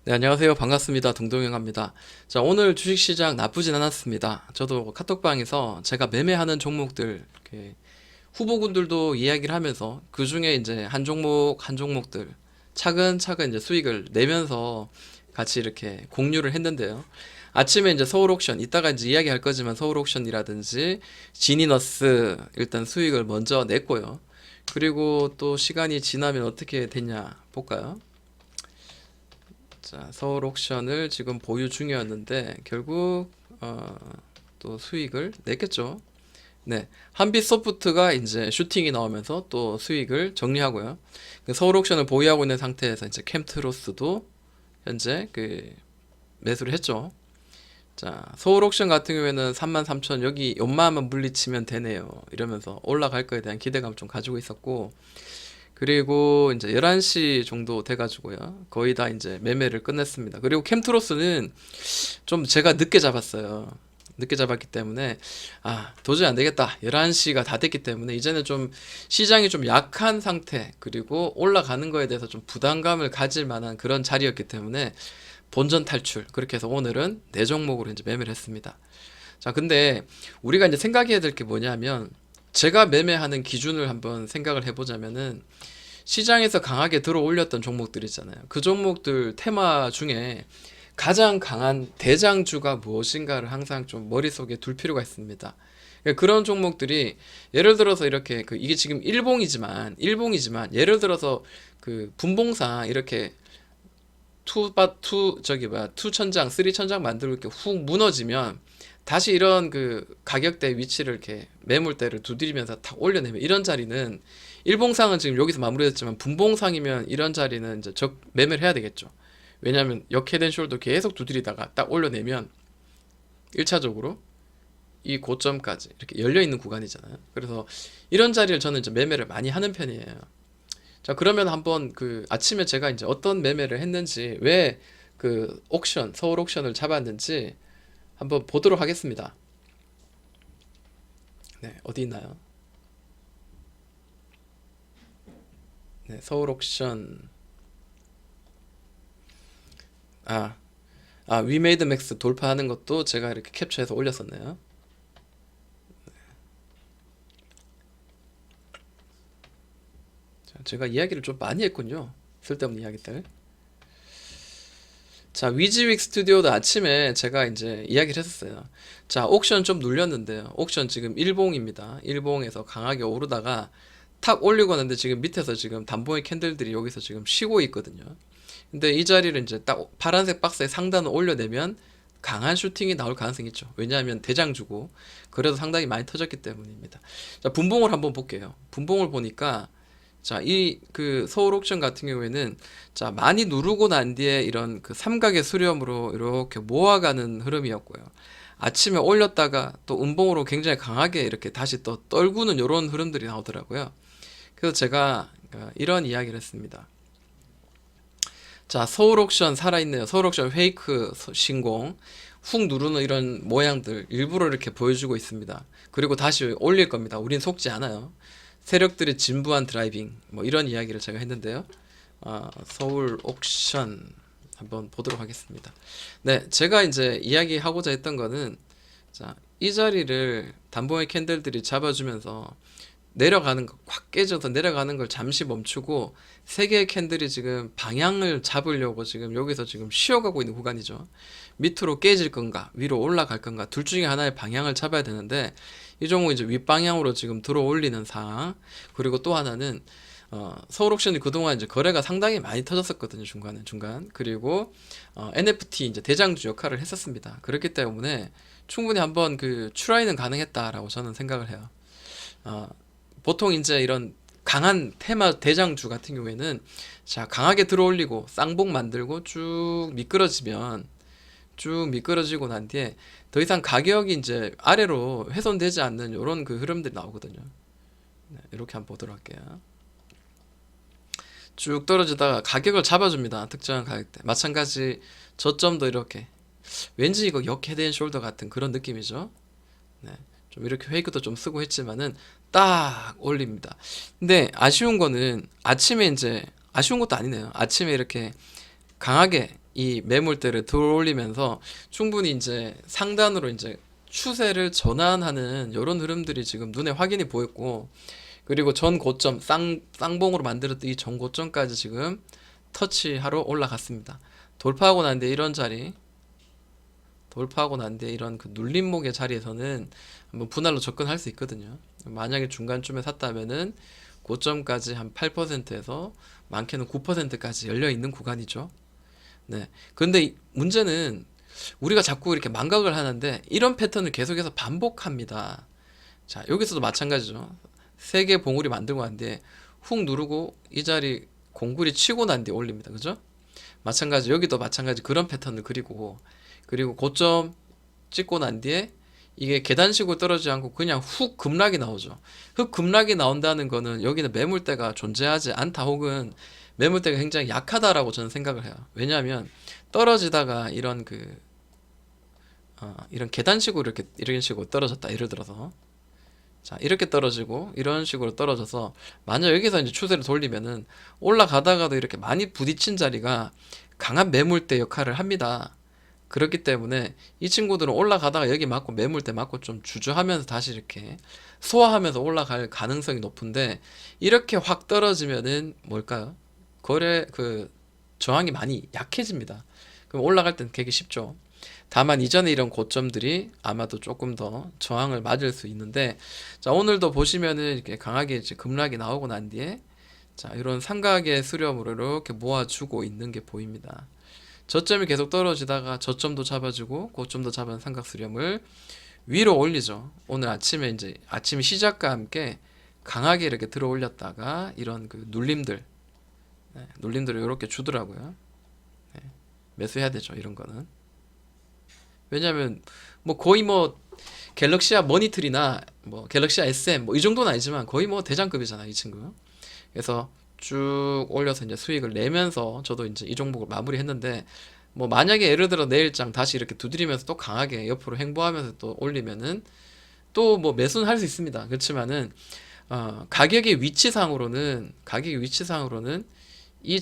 네, 안녕하세요. 반갑습니다. 동동영합니다. 자, 오늘 주식시장 나쁘진 않았습니다. 저도 카톡방에서 제가 매매하는 종목들, 이렇게 후보군들도 이야기를 하면서 그 중에 이제 한 종목, 한 종목들 차근차근 이제 수익을 내면서 같이 이렇게 공유를 했는데요. 아침에 이제 서울옥션, 이따가 이제 이야기할 거지만 서울옥션이라든지 지니너스 일단 수익을 먼저 냈고요. 그리고 또 시간이 지나면 어떻게 됐냐 볼까요? 자, 서울 옥션을 지금 보유 중이었는데 결국 또 수익을 냈겠죠. 네, 한빛소프트가 이제 슈팅이 나오면서 또 수익을 정리하고요. 그 서울 옥션을 보유하고 있는 상태에서 이제 캠트로스도 현재 그 매수를 했죠. 자, 서울 옥션 같은 경우에는 33,000 여기 연마만 물리치면 되네요. 이러면서 올라갈 거에 대한 기대감 좀 가지고 있었고 그리고 이제 11시 정도 돼가지고요. 거의 다 이제 매매를 끝냈습니다. 그리고 캠트로스는 좀 제가 늦게 잡았어요. 늦게 잡았기 때문에 도저히 안 되겠다. 11시가 다 됐기 때문에 이제는 좀 시장이 좀 약한 상태 그리고 올라가는 거에 대해서 좀 부담감을 가질 만한 그런 자리였기 때문에 본전 탈출. 그렇게 해서 오늘은 네 종목으로 이제 매매를 했습니다. 자, 근데 우리가 이제 생각해야 될 게 뭐냐면 제가 매매하는 기준을 한번 생각을 해보자면은 시장에서 강하게 들어 올렸던 종목들 있잖아요. 그 종목들 테마 중에 가장 강한 대장주가 무엇인가를 항상 좀 머릿속에 둘 필요가 있습니다. 그러니까 그런 종목들이 예를 들어서 이렇게 이게 지금 일봉이지만 예를 들어서 그 분봉상 이렇게 투 천장, 쓰리 천장 만들고 이렇게 훅 무너지면 다시 이런 그 가격대 위치를 이렇게 매물대를 두드리면서 탁 올려내면 이런 자리는 일봉상은 지금 여기서 마무리됐지만 분봉상이면 이런 자리는 이제 적 매매를 해야 되겠죠. 왜냐하면 역헤드 숄더 계속 두드리다가 딱 올려내면 1차적으로 이 고점까지 이렇게 열려 있는 구간이잖아요. 그래서 이런 자리를 저는 이제 매매를 많이 하는 편이에요. 자, 그러면 한번 그 아침에 제가 이제 어떤 매매를 했는지 왜 그 옥션, 서울 옥션을 잡았는지 한번 보도록 하겠습니다. 네, 어디 있나요? 네, 서울 옥션. 아, 위메이드 맥스 돌파하는 것도 제가 이렇게 캡처해서 올렸었네요. 자, 제가 이야기를 좀 많이 했군요. 쓸데없는 이야기들. 자, 위즈윅 스튜디오도 아침에 제가 이제 이야기를 했었어요. 자, 옥션 좀 눌렸는데요. 옥션 지금 일봉입니다. 일봉에서 강하게 오르다가 탁 올리고 왔는데 지금 밑에서 지금 단봉의 캔들들이 여기서 지금 쉬고 있거든요. 근데 이 자리를 이제 딱 파란색 박스에 상단을 올려내면 강한 슈팅이 나올 가능성이 있죠. 왜냐하면 대장주고 그래도 상당히 많이 터졌기 때문입니다. 자, 분봉을 한번 볼게요. 분봉을 보니까 자, 이 그 서울 옥션 같은 경우에는 자, 많이 누르고 난 뒤에 이런 그 삼각의 수렴으로 이렇게 모아가는 흐름이었고요. 아침에 올렸다가 또 음봉으로 굉장히 강하게 이렇게 다시 또 떨구는 이런 흐름들이 나오더라고요. 그래서 제가 이런 이야기를 했습니다. 자, 서울 옥션 살아있네요. 서울 옥션 페이크 신공 훅 누르는 이런 모양들 일부러 이렇게 보여주고 있습니다. 그리고 다시 올릴 겁니다. 우린 속지 않아요. 세력들의 진부한 드라이빙 뭐 이런 이야기를 제가 했는데요. 서울 옥션 한번 보도록 하겠습니다. 네, 제가 이제 이야기하고자 했던 거는 자, 이 자리를 단봉의 캔들들이 잡아주면서 내려가는 거, 확 깨져서 내려가는 걸 잠시 멈추고 세 개의 캔들이 지금 방향을 잡으려고 지금 여기서 지금 쉬어가고 있는 구간이죠. 밑으로 깨질 건가, 위로 올라갈 건가, 둘 중에 하나의 방향을 잡아야 되는데 이 종목 이제 윗방향으로 지금 들어 올리는 상황. 그리고 또 하나는 서울옥션이 그동안 이제 거래가 상당히 많이 터졌었거든요. 중간. 그리고 NFT 이제 대장주 역할을 했었습니다. 그렇기 때문에 충분히 한번 그 추라이는 가능했다라고 저는 생각을 해요. 어, 보통 이제 이런 강한 테마 대장주 같은 경우에는 자, 강하게 들어올리고 쌍봉 만들고 쭉 미끄러지고 난 뒤에 더 이상 가격이 이제 아래로 훼손되지 않는 이런 그 흐름들이 나오거든요. 네, 이렇게 한번 보도록 할게요. 쭉 떨어지다가 가격을 잡아줍니다. 특정한 가격대. 마찬가지 저점도 이렇게 왠지 이거 역 헤드 앤 숄더 같은 그런 느낌이죠. 네. 좀 이렇게 페이크도 좀 쓰고 했지만은 딱 올립니다. 근데 아쉬운 거는 아침에 이제 아쉬운 것도 아니네요. 아침에 이렇게 강하게 이 매물대를 들어올리면서 충분히 이제 상단으로 이제 추세를 전환하는 이런 흐름들이 지금 눈에 확인이 보였고, 그리고 전 고점 쌍봉으로 만들었던 이 전 고점까지 지금 터치하러 올라갔습니다. 돌파하고 난 뒤에 이런 자리, 돌파하고 난 뒤에 이런 그 눌림목의 자리에서는 한번 분할로 접근할 수 있거든요. 만약에 중간쯤에 샀다면은 고점까지 한 8%에서 많게는 9%까지 열려 있는 구간이죠. 네. 근데 문제는 우리가 자꾸 이렇게 망각을 하는데 이런 패턴을 계속해서 반복합니다. 자, 여기서도 마찬가지죠. 세 개 봉우리 만들고 난 뒤에 훅 누르고 이 자리 공구리 치고 난 뒤에 올립니다. 그죠? 마찬가지 여기도 마찬가지 그런 패턴을 그리고 고점 찍고 난 뒤에 이게 계단식으로 떨어지지 않고 그냥 훅 급락이 나오죠. 흑 급락이 나온다는 거는 여기는 매물대가 존재하지 않다, 혹은 매물대가 굉장히 약하다라고 저는 생각을 해요. 왜냐하면 떨어지다가 이런 계단식으로 이런 식으로 떨어졌다, 예를 들어서 자, 이렇게 떨어지고 이런 식으로 떨어져서 만약 여기서 이제 추세를 돌리면은 올라가다가도 이렇게 많이 부딪힌 자리가 강한 매물대 역할을 합니다. 그렇기 때문에 이 친구들은 올라가다가 여기 맞고 매물대 맞고 좀 주저하면서 다시 이렇게 소화하면서 올라갈 가능성이 높은데, 이렇게 확 떨어지면은 뭘까요? 저항이 많이 약해집니다. 그럼 올라갈 땐 되게 쉽죠. 다만 이전에 이런 고점들이 아마도 조금 더 저항을 맞을 수 있는데, 자, 오늘도 보시면은 이렇게 강하게 이제 급락이 나오고 난 뒤에 자, 이런 삼각의 수렴으로 이렇게 모아주고 있는 게 보입니다. 저점이 계속 떨어지다가 저점도 잡아주고 고점도 잡은 삼각 수렴을 위로 올리죠. 오늘 아침에 이제 아침 시작과 함께 강하게 이렇게 들어 올렸다가 이런 그 눌림들을 이렇게 주더라고요. 네, 매수해야 되죠, 이런 거는. 왜냐면 뭐 거의 뭐 갤럭시아 머니틀이나 뭐 갤럭시아 SM 뭐 이 정도는 아니지만 거의 뭐 대장급이잖아, 이 친구. 그래서 쭉 올려서 이제 수익을 내면서 저도 이제 이 종목을 마무리했는데, 뭐 만약에 예를 들어 내일장 다시 이렇게 두드리면서 또 강하게 옆으로 행보하면서 또 올리면은 또 뭐 매수는 할 수 있습니다. 그렇지만은 가격의 위치상으로는 이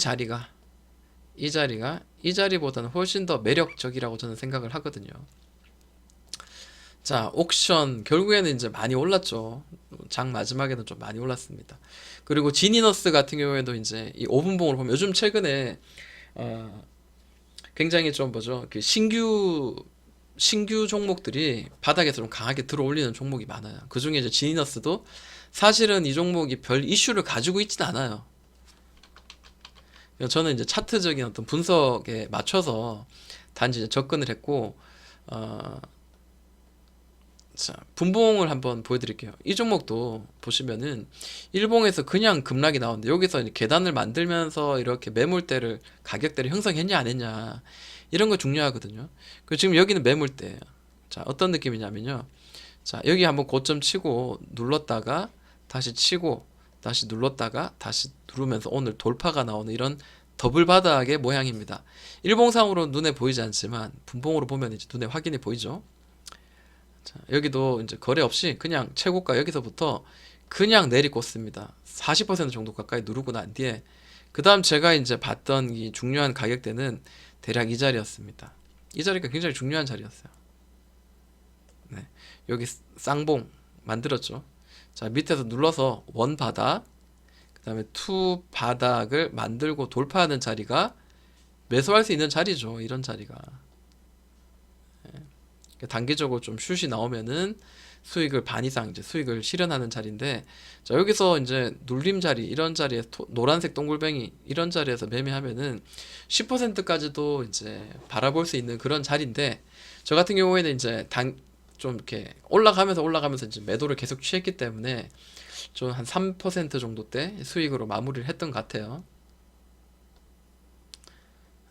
자리보다는 훨씬 더 매력적이라고 저는 생각을 하거든요. 자, 옥션 결국에는 이제 많이 올랐죠. 장 마지막에는 좀 많이 올랐습니다. 그리고 지니너스 같은 경우에도 이제 이 5분봉을 보면 요즘 최근에 어, 굉장히 좀 뭐죠? 그 신규 종목들이 바닥에서 좀 강하게 들어올리는 종목이 많아요. 그 중에 이제 지니너스도 사실은 이 종목이 별 이슈를 가지고 있진 않아요. 저는 이제 차트적인 어떤 분석에 맞춰서 단지 이제 접근을 했고, 어, 자, 분봉을 한번 보여드릴게요. 이 종목도 보시면은 일봉에서 그냥 급락이 나오는데 여기서 이제 계단을 만들면서 이렇게 매물대를 가격대를 형성했냐 안 했냐 이런 거 중요하거든요. 그 지금 여기는 매물대예요. 자, 어떤 느낌이냐면요. 자, 여기 한번 고점 치고 눌렀다가 다시 치고 다시 눌렀다가 다시 누르면서 오늘 돌파가 나오는 이런 더블 바닥의 모양입니다. 일봉상으로 눈에 보이지 않지만 분봉으로 보면 이제 눈에 확인이 보이죠. 자, 여기도 이제 거래 없이 그냥 최고가 여기서부터 그냥 내리꽂습니다. 40% 정도 가까이 누르고 난 뒤에 그 다음 제가 이제 봤던 이 중요한 가격대는 대략 이 자리였습니다. 이 자리가 굉장히 중요한 자리였어요. 네, 여기 쌍봉 만들었죠. 자, 밑에서 눌러서 원 바닥, 그 다음에 투 바닥을 만들고 돌파하는 자리가 매수할 수 있는 자리죠. 이런 자리가. 단기적으로 좀 슛이 나오면은 수익을 반 이상 이제 수익을 실현하는 자리인데, 자, 여기서 이제 눌림 자리, 이런 자리에 노란색 동글뱅이 이런 자리에서 매매하면은 10%까지도 이제 바라볼 수 있는 그런 자리인데, 저 같은 경우에는 이제 좀 이렇게 올라가면서 이제 매도를 계속 취했기 때문에 좀 한 3% 정도 대 수익으로 마무리를 했던 것 같아요.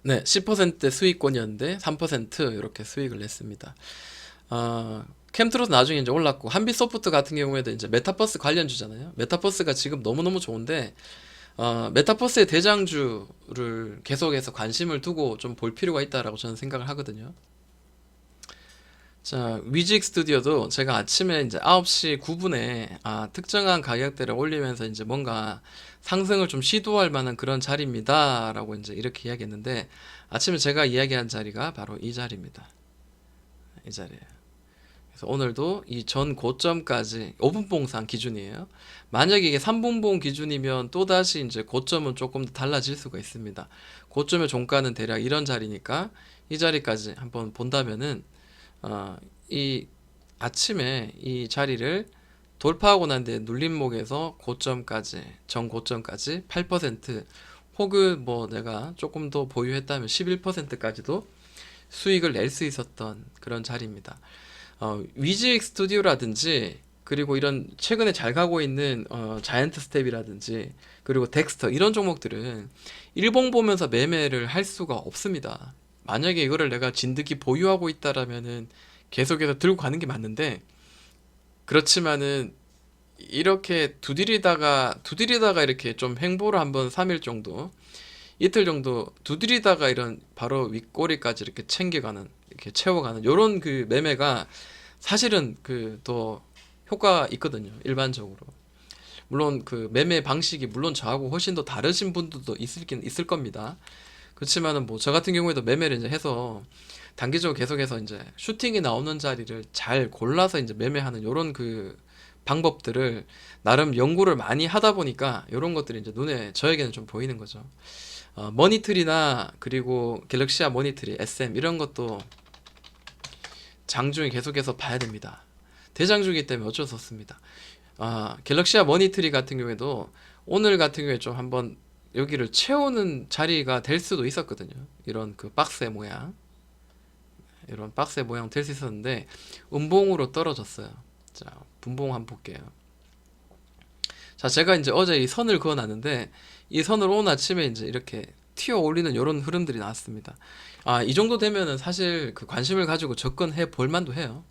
네, 10% 수익권이었는데 3% 이렇게 수익을 냈습니다. 캠트로스 나중에 이제 올랐고, 한빛소프트 같은 경우에도 이제 메타버스 관련주잖아요. 메타버스가 지금 너무너무 좋은데 메타버스의 대장주를 계속해서 관심을 두고 좀 볼 필요가 있다라고 저는 생각을 하거든요. 자, 위직 스튜디오도 제가 아침에 이제 9시 9분에 특정한 가격대를 올리면서 이제 뭔가 상승을 좀 시도할 만한 그런 자리입니다라고 이제 이렇게 이야기했는데 아침에 제가 이야기한 자리가 바로 이 자리입니다. 이 자리예요. 그래서 오늘도 이 전 고점까지 5분봉상 기준이에요. 만약에 이게 3분봉 기준이면 또다시 이제 고점은 조금 더 달라질 수가 있습니다. 고점의 종가는 대략 이런 자리니까 이 자리까지 한번 본다면은 어, 이 아침에 이 자리를 돌파하고 난 뒤에 눌림목에서 고점까지 전 고점까지 8% 혹은 뭐 내가 조금 더 보유했다면 11%까지도 수익을 낼 수 있었던 그런 자리입니다. 위직 스튜디오라든지 그리고 이런 최근에 잘 가고 있는 자이언트 스텝이라든지 그리고 덱스터 이런 종목들은 일봉 보면서 매매를 할 수가 없습니다. 만약에 이거를 내가 진득이 보유하고 있다라면은 계속해서 들고 가는 게 맞는데 그렇지만은 이렇게 두드리다가 이렇게 좀 횡보를 한번 3일 정도 이틀 정도 두드리다가 이런 바로 윗꼬리까지 이렇게 챙겨가는 이렇게 채워가는 요런 그 매매가 사실은 그 더 효과 있거든요. 일반적으로. 물론 그 매매 방식이 물론 저하고 훨씬 더 다르신 분들도 있을 겁니다. 그렇지만은 뭐 저 같은 경우에도 매매를 이제 해서 단기적으로 계속해서 이제 슈팅이 나오는 자리를 잘 골라서 이제 매매하는 요런 그 방법들을 나름 연구를 많이 하다 보니까 요런 것들이 이제 눈에 저에게는 좀 보이는 거죠. 머니트리나 그리고 갤럭시아 머니트리, SM 이런 것도 장중에 계속해서 봐야 됩니다. 대장주기 때문에 어쩔 수 없습니다. 갤럭시아 머니트리 같은 경우에도 오늘 같은 경우에 좀 한번 여기를 채우는 자리가 될 수도 있었거든요. 이런 그 박스의 모양. 이런 박스의 모양 될 수 있었는데 음봉으로 떨어졌어요. 자, 분봉 한번 볼게요. 자, 제가 이제 어제 이 선을 그어놨는데 이 선을 오늘 아침에 이제 이렇게 튀어 올리는 이런 흐름들이 나왔습니다. 이 정도 되면은 사실 그 관심을 가지고 접근해 볼 만도 해요.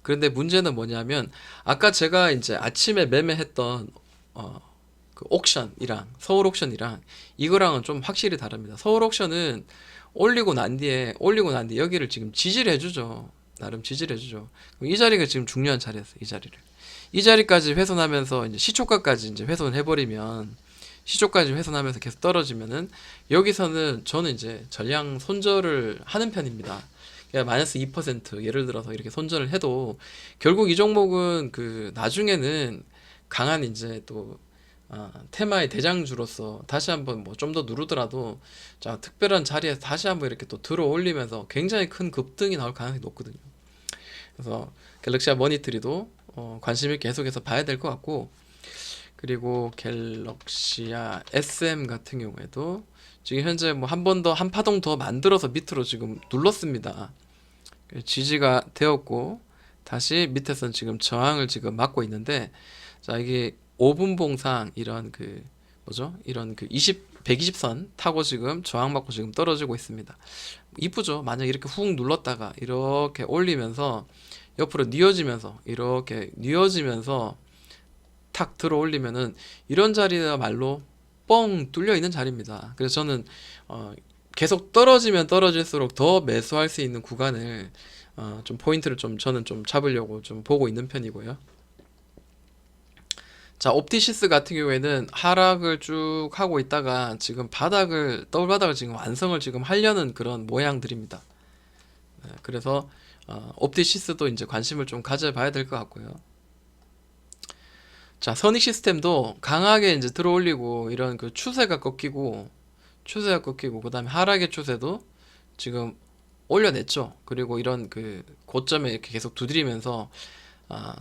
그런데 문제는 뭐냐면 아까 제가 이제 아침에 매매했던 그 옥션이랑 서울 옥션이랑 이거랑은 좀 확실히 다릅니다. 서울 옥션은 올리고 난 뒤에 여기를 지금 지지를 해주죠. 나름 지지를 해주죠. 그럼 이 자리가 지금 중요한 자리였어요. 이 자리를. 이 자리까지 훼손하면서 이제 시초가까지 이제 훼손해버리면 시초까지 훼손하면서 계속 떨어지면은 여기서는 저는 이제 전량 손절을 하는 편입니다. 그러니까 마이너스 2% 예를 들어서 이렇게 손절을 해도 결국 이 종목은 그 나중에는 강한 이제 또 테마의 대장주로서 다시 한번 뭐 좀 더 누르더라도 자 특별한 자리에서 다시 한번 이렇게 또 들어 올리면서 굉장히 큰 급등이 나올 가능성이 높거든요. 그래서 갤럭시아 머니트리도 관심 있게 계속해서 봐야 될 것 같고 그리고 갤럭시아 SM 같은 경우에도 지금 현재 뭐 한 번 더 한 파동 더 만들어서 밑으로 지금 눌렀습니다. 지지가 되었고 다시 밑에서 지금 저항을 지금 막고 있는데 자 이게 5분 봉상 이런 그 뭐죠? 이런 그 120선 타고 지금 저항 맞고 지금 떨어지고 있습니다. 이쁘죠? 만약 이렇게 훅 눌렀다가 이렇게 올리면서 옆으로 뉘어지면서 이렇게 뉘어지면서 탁 들어 올리면은 이런 자리야말로 뻥 뚫려 있는 자리입니다. 그래서 저는 계속 떨어지면 떨어질수록 더 매수할 수 있는 구간을 좀 포인트를 좀 저는 좀 잡으려고 좀 보고 있는 편이고요. 자, 옵티시스 같은 경우에는 하락을 쭉 하고 있다가 지금 더블 바닥을 지금 완성을 지금 하려는 그런 모양들입니다. 네, 그래서 옵티시스도 이제 관심을 좀 가져봐야 될 것 같고요. 자, 선익 시스템도 강하게 이제 들어올리고 이런 그 추세가 꺾이고 그다음에 하락의 추세도 지금 올려냈죠. 그리고 이런 그 고점에 이렇게 계속 두드리면서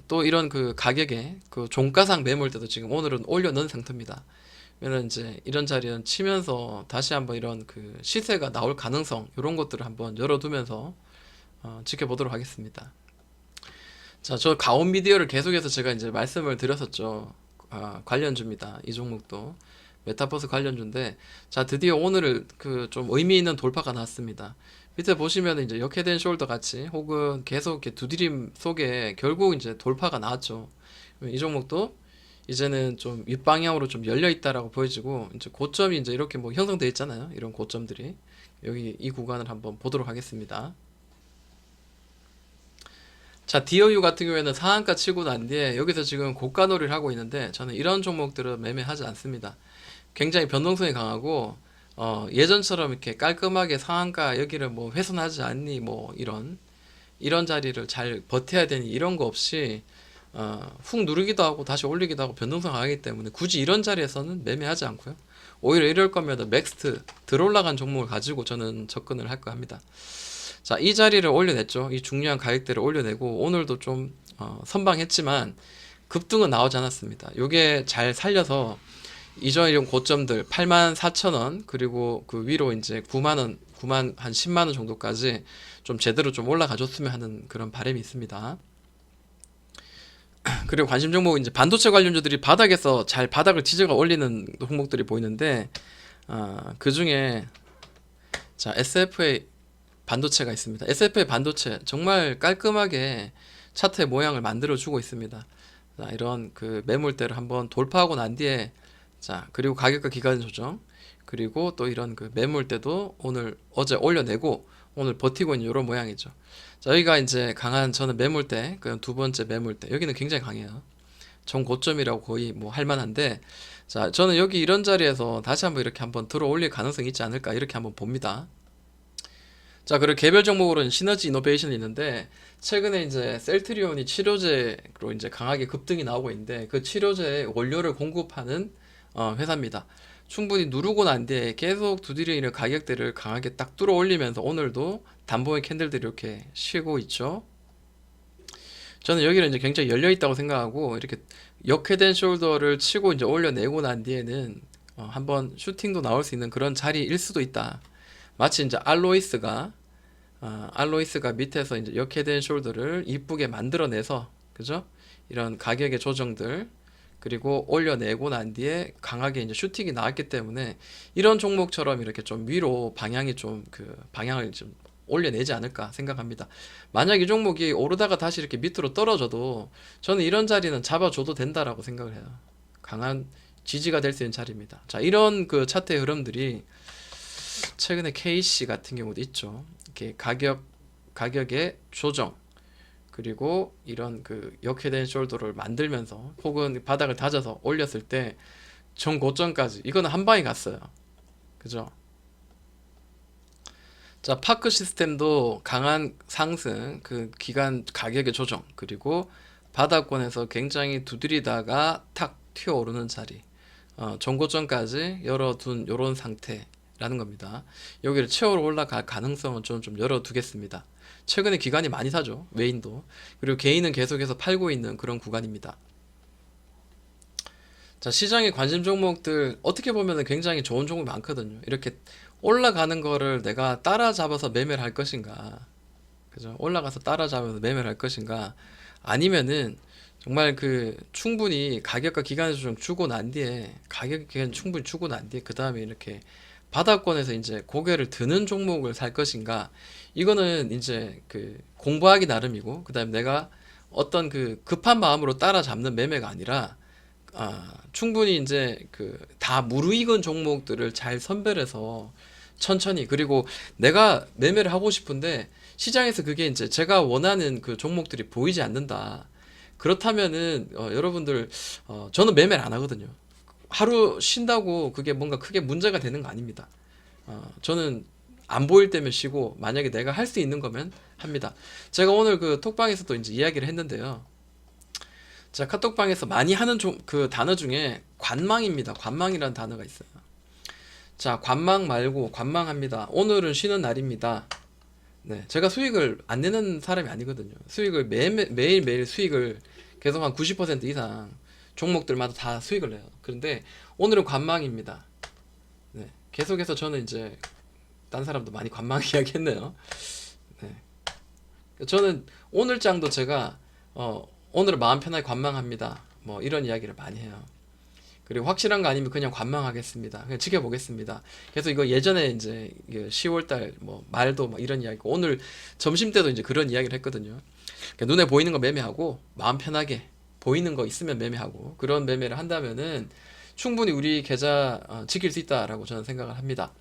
또 이런 그 가격에 그 종가상 매물대도 지금 오늘은 올려놓은 상태입니다. 그러면 이제 이런 자리는 치면서 다시 한번 이런 그 시세가 나올 가능성 이런 것들을 한번 열어두면서 지켜보도록 하겠습니다. 자, 저 가온 미디어를 계속해서 제가 이제 말씀을 드렸었죠. 관련주입니다. 이 종목도 메타버스 관련주인데, 자, 드디어 오늘 그 좀 의미 있는 돌파가 나왔습니다. 밑에 보시면 이제 역헤드 앤 숄더 같이 혹은 계속 이렇게 두드림 속에 결국 이제 돌파가 나왔죠. 이 종목도 이제는 좀 윗방향으로 좀 열려 있다라고 보여지고 이제 고점이 이제 이렇게 뭐 형성되어 있잖아요. 이런 고점들이 여기 이 구간을 한번 보도록 하겠습니다. 자, DOU 같은 경우에는 상한가 치고 난 뒤에 여기서 지금 고가놀이를 하고 있는데 저는 이런 종목들은 매매하지 않습니다. 굉장히 변동성이 강하고 예전처럼 이렇게 깔끔하게 상한가 여기를 뭐 훼손하지 않니 뭐 이런 자리를 잘 버텨야 되니 이런 거 없이 훅 누르기도 하고 다시 올리기도 하고 변동성 강하기 때문에 굳이 이런 자리에서는 매매하지 않고요. 오히려 이럴 거면 맥스트 들어올라간 종목을 가지고 저는 접근을 할까 합니다. 자, 이 자리를 올려냈죠. 이 중요한 가격대를 올려내고 오늘도 좀 선방했지만 급등은 나오지 않았습니다. 요게 잘 살려서 이전 이런 고점들 84,000원 그리고 그 위로 이제 9만원 9만 한 10만원 정도까지 좀 제대로 좀 올라가 줬으면 하는 그런 바람이 있습니다. 그리고 관심 종목 이제 반도체 관련주들이 바닥에서 잘 바닥을 지져가 올리는 종목들이 보이는데 그 중에 자, SFA 반도체가 있습니다. SFA 반도체 정말 깔끔하게 차트의 모양을 만들어 주고 있습니다. 자, 이런 그 매물대를 한번 돌파하고 난 뒤에 자, 그리고 가격과 기간 조정 그리고 또 이런 그 매물대도 오늘 어제 올려내고 오늘 버티고 있는 이런 모양이죠. 자, 여기가 이제 강한 저는 매물대, 그 두 번째 매물대. 여기는 굉장히 강해요. 정고점이라고 거의 뭐 할 만한데, 자, 저는 여기 이런 자리에서 다시 한번 이렇게 한번 들어 올릴 가능성이 있지 않을까 이렇게 한번 봅니다. 자, 그리고 개별 종목으로는 시너지 이노베이션이 있는데 최근에 이제 셀트리온이 치료제로 이제 강하게 급등이 나오고 있는데 그 치료제 원료를 공급하는 회사입니다. 충분히 누르고 난 뒤에 계속 두드리는 가격대를 강하게 딱 뚫어 올리면서 오늘도 단봉의 캔들들이 이렇게 쉬고 있죠. 저는 여기는 이제 굉장히 열려 있다고 생각하고 이렇게 역회된 숄더를 치고 이제 올려내고 난 뒤에는 한번 슈팅도 나올 수 있는 그런 자리일 수도 있다. 마치 이제 알로이스가 밑에서 이제 역회된 숄더를 이쁘게 만들어내서 그죠? 이런 가격의 조정들 그리고 올려내고 난 뒤에 강하게 이제 슈팅이 나왔기 때문에 이런 종목처럼 이렇게 좀 위로 방향이 좀 그 방향을 좀 올려내지 않을까 생각합니다. 만약 이 종목이 오르다가 다시 이렇게 밑으로 떨어져도 저는 이런 자리는 잡아줘도 된다라고 생각을 해요. 강한 지지가 될 수 있는 자리입니다. 자, 이런 그 차트의 흐름들이 최근에 KC 같은 경우도 있죠. 이렇게 가격의 조정 그리고 이런 그 역회된 숄더를 만들면서 혹은 바닥을 다져서 올렸을 때 정고점까지 이거는 한 방에 갔어요. 그죠? 자, 파크 시스템도 강한 상승, 그 기간 가격의 조정, 그리고 바닥권에서 굉장히 두드리다가 탁 튀어오르는 자리, 정고점까지 열어둔 요런 상태라는 겁니다. 여기를 채우러 올라갈 가능성은 좀 열어두겠습니다. 최근에 기관이 많이 사죠. 외인도. 그리고 개인은 계속해서 팔고 있는 그런 구간입니다. 자, 시장의 관심 종목들 어떻게 보면 굉장히 좋은 종목이 많거든요. 이렇게 올라가는 거를 내가 따라잡아서 매매를 할 것인가, 그죠? 올라가서 따라잡아서 매매를 할 것인가, 아니면은 정말 그 충분히 가격과 기간을 좀 주고 난 뒤에 가격 기간 충분히 주고 난 뒤에 그 다음에 이렇게 바닥권에서 이제 고개를 드는 종목을 살 것인가, 이거는 이제 그 공부하기 나름이고 그 다음에 내가 어떤 그 급한 마음으로 따라잡는 매매가 아니라 충분히 이제 그 다 무르익은 종목들을 잘 선별해서 천천히 그리고 내가 매매를 하고 싶은데 시장에서 그게 이제 제가 원하는 그 종목들이 보이지 않는다. 그렇다면은 여러분들 저는 매매를 안 하거든요. 하루 쉰다고 그게 뭔가 크게 문제가 되는 거 아닙니다. 저는 안 보일 때면 쉬고 만약에 내가 할 수 있는 거면 합니다. 제가 오늘 그 톡방에서도 이제 이야기를 했는데요. 자, 카톡방에서 많이 하는 그 단어 중에 관망입니다. 관망이라는 단어가 있어요. 자, 관망 말고 관망합니다. 오늘은 쉬는 날입니다. 네, 제가 수익을 안 내는 사람이 아니거든요. 수익을 매일매일 수익을 계속 한 90% 이상 종목들마다 다 수익을 내요. 그런데 오늘은 관망입니다. 네, 계속해서 저는 이제 딴 사람도 많이 관망 이야기했네요. 네, 저는 오늘장도 제가 오늘은 마음 편하게 관망합니다. 뭐 이런 이야기를 많이 해요. 그리고 확실한 거 아니면 그냥 관망하겠습니다. 그냥 지켜보겠습니다. 그래서 이거 예전에 이제 10월달 뭐 말도 막 이런 이야기, 오늘 점심 때도 이제 그런 이야기를 했거든요. 그러니까 눈에 보이는 거 매매하고 마음 편하게 보이는 거 있으면 매매하고 그런 매매를 한다면은 충분히 우리 계좌 지킬 수 있다라고 저는 생각을 합니다.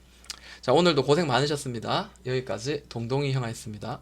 자, 오늘도 고생 많으셨습니다. 여기까지 동동이 형아였습니다.